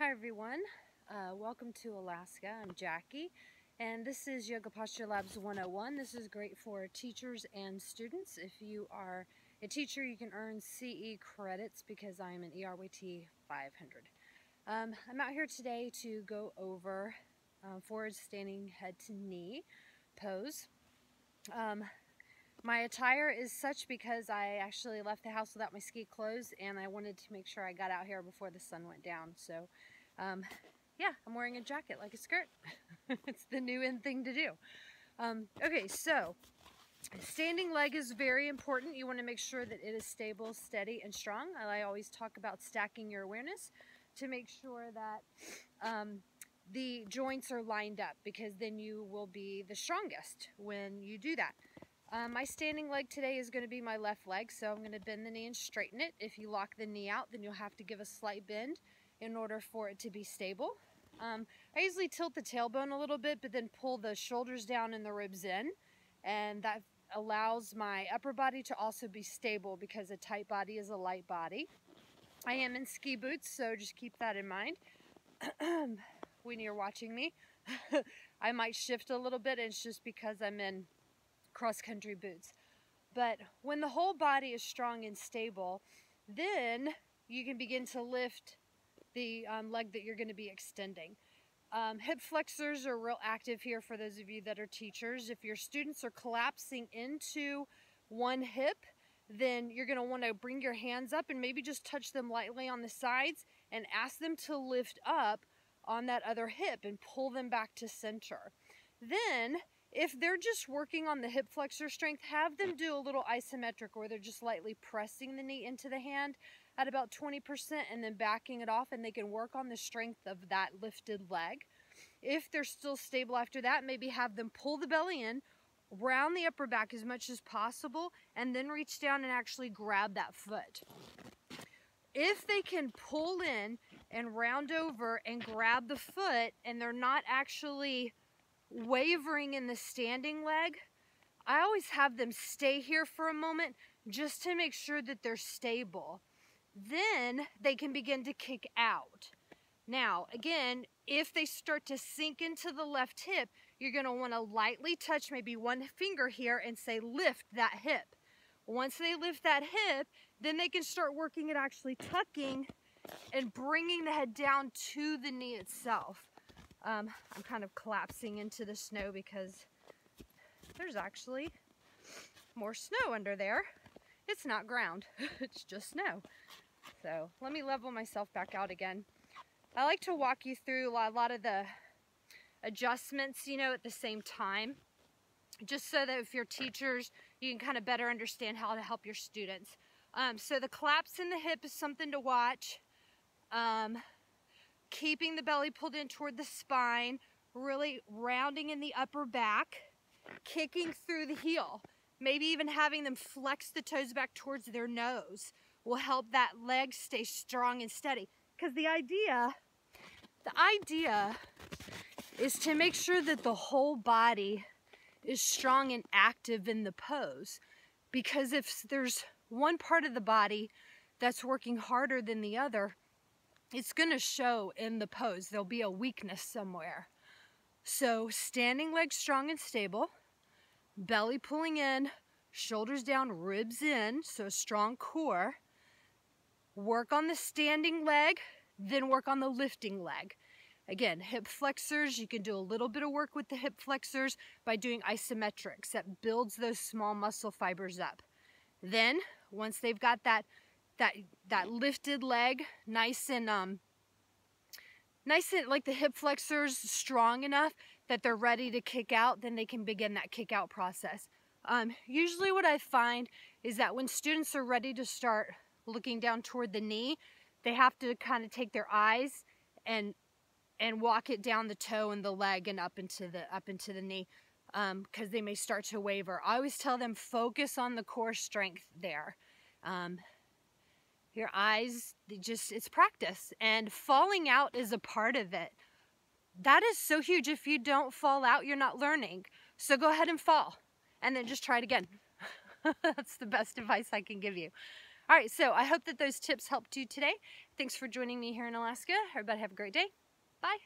Hi everyone, welcome to Alaska. I'm Jackie and this is Yoga Posture Labs 101. This is great for teachers and students. If you are a teacher, you can earn CE credits because I am an ERYT 500. I'm out here today to go over forward standing head to knee pose. My attire is such because I actually left the house without my ski clothes and I wanted to make sure I got out here before the sun went down. So yeah, I'm wearing a jacket like a skirt. It's the new in thing to do. Okay, so standing leg is very important. You want to make sure that it is stable, steady, and strong. I always talk about stacking your awareness to make sure that the joints are lined up, because then you will be the strongest when you do that. My standing leg today is going to be my left leg, so I'm going to bend the knee and straighten it. If you lock the knee out, then you'll have to give a slight bend in order for it to be stable. I usually tilt the tailbone a little bit, but then pull the shoulders down and the ribs in, and that allows my upper body to also be stable, because a tight body is a light body. I am in ski boots, so just keep that in mind when you're watching me. I might shift a little bit, and it's just because I'm in cross-country boots. But when the whole body is strong and stable, then you can begin to lift the leg that you're going to be extending. Hip flexors are real active here for those of you that are teachers. If your students are collapsing into one hip, then you're going to want to bring your hands up and maybe just touch them lightly on the sides and ask them to lift up on that other hip and pull them back to center. Then if they're just working on the hip flexor strength, have them do a little isometric where they're just lightly pressing the knee into the hand at about 20% and then backing it off, and they can work on the strength of that lifted leg. If they're still stable after that, maybe have them pull the belly in, round the upper back as much as possible, and then reach down and actually grab that foot. If they can pull in and round over and grab the foot and they're not actually wavering in the standing leg, I always have them stay here for a moment just to make sure that they're stable. Then they can begin to kick out. Now, again, if they start to sink into the left hip, you're going to want to lightly touch maybe one finger here and say, lift that hip. Once they lift that hip, then they can start working at actually tucking and bringing the head down to the knee itself. I'm kind of collapsing into the snow because there's actually more snow under there. It's not ground, it's just snow. So let me level myself back out again. I like to walk you through a lot of the adjustments, at the same time, just so that if you're teachers, you can kind of better understand how to help your students. So the collapse in the hip is something to watch. Keeping the belly pulled in toward the spine, really rounding in the upper back, kicking through the heel, maybe even having them flex the toes back towards their nose will help that leg stay strong and steady. Because the idea is to make sure that the whole body is strong and active in the pose. Because if there's one part of the body that's working harder than the other, it's going to show in the pose. There'll be a weakness somewhere. So standing leg strong and stable, belly pulling in, shoulders down, ribs in, so a strong core. Work on the standing leg, then work on the lifting leg. Again, hip flexors, you can do a little bit of work with the hip flexors by doing isometrics. That builds those small muscle fibers up. Then, once they've got that lifted leg nice and like the hip flexors strong enough that they're ready to kick out, then they can begin that kick out process. Usually what I find is that when students are ready to start looking down toward the knee, they have to kind of take their eyes and walk it down the toe and the leg and up into the knee, because they may start to waver. I always tell them, focus on the core strength there. Your eyes, it's practice, and falling out is a part of it. That is so huge. If you don't fall out, you're not learning. So go ahead and fall, and then just try it again. That's the best advice I can give you. All right, so I hope that those tips helped you today, Thanks for joining me here in Alaska. Everybody have a great day. Bye.